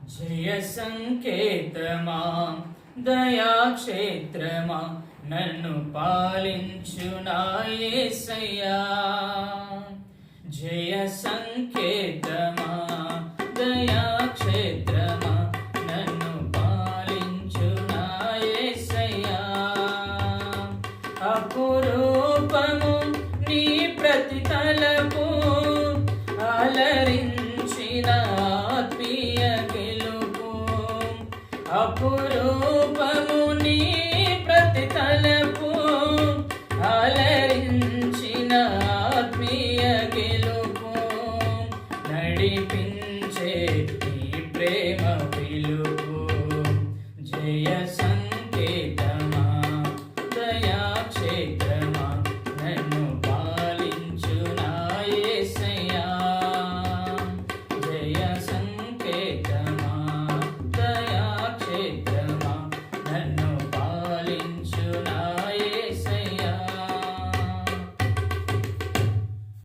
జయ సంకేతమా దయాక్షేత్రమా నన్ను పాలించు నా యేసయ్యా. జయ సంకేతమా దయాక్షేత్రమా నన్ను పాలించు నా యేసయ్యా. అపురూపము నీ ప్రతి తలపు అలరించిన ఆత్మీయ గెలుపు. అపురూపము నీ ప్రతి తలపు అలరించిన ఆత్మీయ గెలుపు. నడిపించే నీ ప్రేమ పిలుపు. జయ